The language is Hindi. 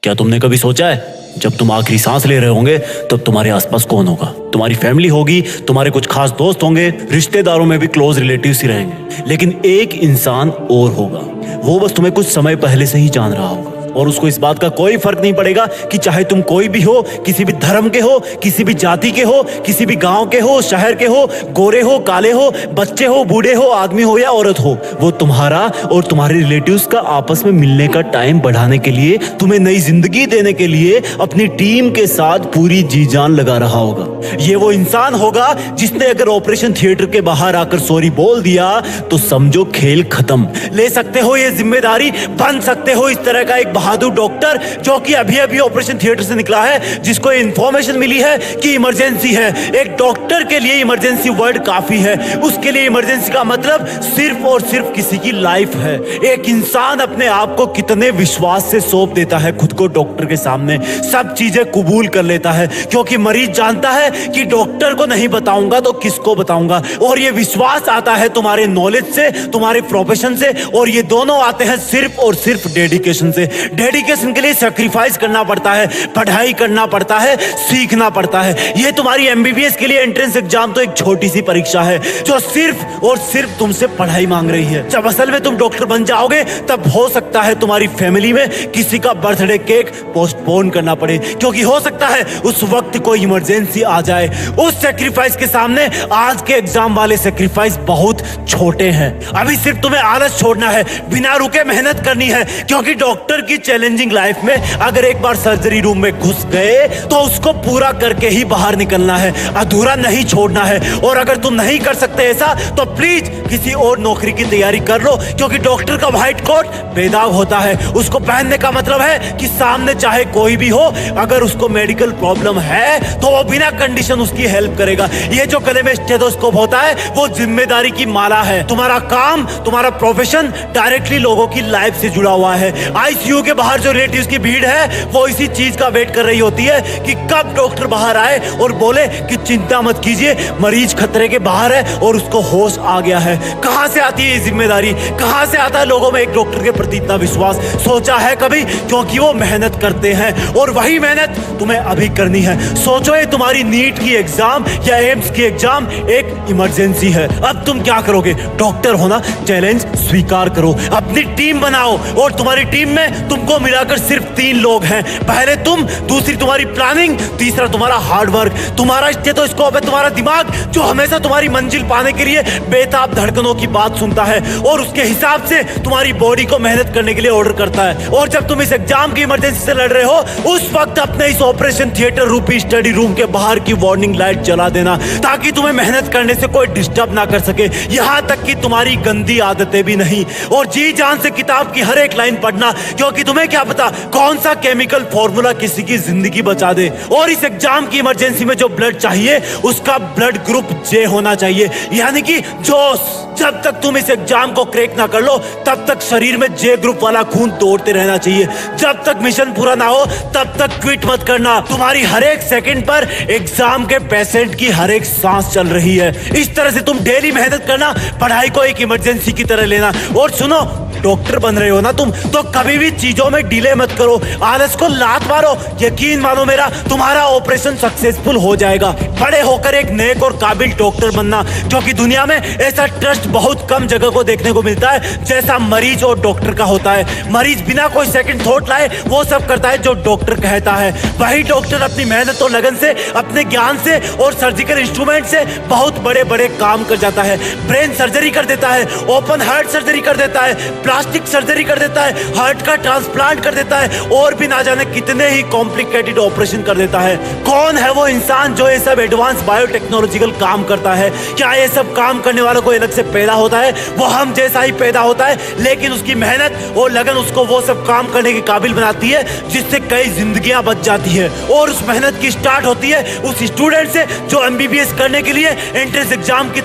क्या तुमने कभी सोचा है जब तुम आखिरी सांस ले रहे होंगे तब तुम्हारे आसपास कौन होगा? तुम्हारी फैमिली होगी, तुम्हारे कुछ खास दोस्त होंगे, रिश्तेदारों में भी क्लोज रिलेटिव्स ही रहेंगे, लेकिन एक इंसान और होगा। वो बस तुम्हें कुछ समय पहले से ही जान रहा होगा और उसको इस बात का कोई फर्क नहीं पड़ेगा कि चाहे तुम कोई भी हो, किसी भी धर्म के हो, किसी भी जाति के हो, किसी भी गांव के हो, शहर के हो, गोरे हो, काले हो, बच्चे हो, बूढ़े हो, आदमी हो या औरत हो, वो तुम्हारा और तुम्हारे रिलेटिव्स का आपस में मिलने का टाइम बढ़ाने के लिए, तुम्हें नई जिंदगी देने के लिए अपनी टीम के साथ पूरी जी जान लगा रहा होगा। ये वो इंसान होगा जिसने अगर ऑपरेशन थिएटर के बाहर आकर सॉरी बोल दिया तो समझो खेल खत्म। ले सकते हो ये जिम्मेदारी, बन सकते हो इस तरह का एक बहादुर डॉक्टर जो कि अभी अभी ऑपरेशन थिएटर से निकला है, जिसको इंफॉर्मेशन मिली है कि इमरजेंसी है। एक डॉक्टर के लिए इमरजेंसी वर्ड काफी है। उसके लिए इमरजेंसी का मतलब सिर्फ और सिर्फ किसी की लाइफ है। एक इंसान अपने आप को कितने विश्वास से सौंप देता है खुद को डॉक्टर के सामने, सब चीजें कबूल कर लेता है क्योंकि मरीज जानता है कि डॉक्टर को नहीं बताऊंगा तो किसको बताऊंगा। और ये विश्वास आता है तुम्हारे नॉलेज से, तुम्हारे प्रोफेशन से, और ये दोनों आते हैं सिर्फ और सिर्फ डेडिकेशन से। डेडिकेशन के लिए सैक्रिफाइस करना पड़ता है, पढ़ाई करना पड़ता है, सीखना पड़ता है। ये तुम्हारी एमबीबीएस के लिए एंट्रेंस एग्जाम तो एक छोटी सी परीक्षा है जो सिर्फ और सिर्फ तुमसे पढ़ाई मांग रही है। जब असल में तुम डॉक्टर बन जाओगे तब हो सकता है तुम्हारी फैमिली में किसी का बर्थडे केक पोस्टपोन करना पड़े, क्योंकि हो सकता है उस वक्त कोई इमरजेंसी आ जाए। उस सैक्रिफाइस के सामने आज के एग्जाम वाले सैक्रिफाइस बहुत छोटे हैं। अभी सिर्फ तुम्हें आलस छोड़ना है, बिना रुके मेहनत करनी है, क्योंकि डॉक्टर की चैलेंजिंग लाइफ में अगर एक बार सर्जरी रूम में घुस गए तो उसको पूरा करके ही बाहर निकलना है, अधूरा नहीं छोड़ना है। और अगर तुम नहीं कर सकते ऐसा तो प्लीज किसी और नौकरी की तैयारी कर लो, क्योंकि डॉक्टर का व्हाइट कोट बेदाग होता है। उसको पहनने का मतलब है कि सामने चाहे कोई भी हो, अगर उसको मेडिकल प्रॉब्लम है तो वो बिना कंडीशन उसकी हेल्प करेगा। ये जो गले में स्टेथोस्कोप होता है वो जिम्मेदारी की माला है। तुम्हारा काम, तुम्हारा प्रोफेशन डायरेक्टली लोगों की लाइफ से जुड़ा हुआ है। आईसीयू के बाहर जो रिलेटिव्स की भीड़ है वो इसी चीज का वेट कर रही होती है कि कब डॉक्टर बाहर आए और बोले कि चिंता मत कीजिए, मरीज खतरे के बाहर है और उसको होश आ गया है। कहां से आती है ये जिम्मेदारी, कहां से आता है लोगों में एक डॉक्टर के प्रति इतना विश्वास? सोचा है कभी? क्योंकि वो मेहनत करते हैं और वही मेहनत तुम्हें अभी करनी है। सोचो ये तुम्हारी नीट की एग्जाम या एम्स की एग्जाम एक इमरजेंसी है। अब तुम क्या करोगे? डॉक्टर होना चैलेंज स्वीकार करो, अपनी टीम बनाओ और तुम्हारी टीम में तुमको मिलाकर सिर्फ 3 लोग हैं। पहले तुम, दूसरी तुम्हारी प्लानिंग, तीसरा तुम्हारा हार्डवर्क। तुम्हारा स्टेथोस्कोप है तुम्हारा दिमाग जो हमेशा तुम्हारी मंजिल पाने के लिए बेताब धड़कनों की बात सुनता है और उसके हिसाब से तुम्हारी बॉडी को मेहनत करने के लिए ऑर्डर करता है। और जब तुम इस एग्जाम की इमरजेंसी से लड़ रहे हो उस वक्त अपने इस ऑपरेशन थिएटर रूपी स्टडी रूम के बाहर की वार्निंग लाइट जला देना, ताकि तुम्हें मेहनत करने से कोई डिस्टर्ब ना कर सके, यहां तक कि तुम्हारी गंदी आदतें भी नहीं। और जी जान से किताब की हर एक लाइन पढ़ना, क्योंकि तुम्हें क्या पता कौन सा केमिकल फॉर्मूला किसी की जिंदगी बचा दे। और इस एग्जाम की इमरजेंसी में जो ब्लड चाहिए उसका ब्लड ग्रुप जे होना चाहिए, यानी कि जोश। जब तक तुम इस एग्जाम को क्रैक ना कर लो तब तक शरीर में जे ग्रुप वाला खून दौड़ते रहना चाहिए। जब तक मिशन पूरा ना हो तब तक क्विट मत करना। तुम्हारी हर एक सेकंड पर एग्जाम के पेशेंट की हर एक सांस चल रही है। इस तरह से तुम डेली मेहनत करना, पढ़ाई को एक इमरजेंसी की तरह लेना। और सुनो, डॉक्टर बन रहे हो ना तुम, तो कभी भी चीजों में डिले मत करो, आलस को लात मारो। यकीन मानो मेरा, तुम्हारा ऑपरेशन सक्सेसफुल हो जाएगा। बड़े होकर एक नेक और काबिल डॉक्टर बनना, क्योंकि दुनिया में ऐसा ट्रस्ट बहुत कम जगह को देखने को मिलता है जैसा मरीज और डॉक्टर का होता है। मरीज बिना कोई सेकंड थॉट लाए वो सब करता है जो डॉक्टर कहता है। वही डॉक्टर अपनी मेहनत और लगन से, अपने ज्ञान से और सर्जिकल इंस्ट्रूमेंट से बहुत बड़े बड़े काम कर जाता है। ब्रेन सर्जरी कर देता है, ओपन हार्ट सर्जरी कर देता है, प्लास्टिक सर्जरी कर देता है, हार्ट का ट्रांसप्लांट कर देता है और भी ना जाने कितने ही कॉम्प्लिकेटेड ऑपरेशन कर देता है। कौन है वो इंसान जो ये सब एडवांस बायोटेक्नोलॉजिकल काम करता है? क्या ये सब काम करने वालों को अलग से पैदा होता है? वो हम जैसा ही पैदा होता है, लेकिन उसकी मेहनत और लगन उसको वो सब काम करने के काबिल बनाती है जिससे कई जिंदगियां बच जाती है। और उस मेहनत की स्टार्ट होती है उस स्टूडेंट से जो एमबीबीएस करने के लिए एंट्रेंस एग्जाम की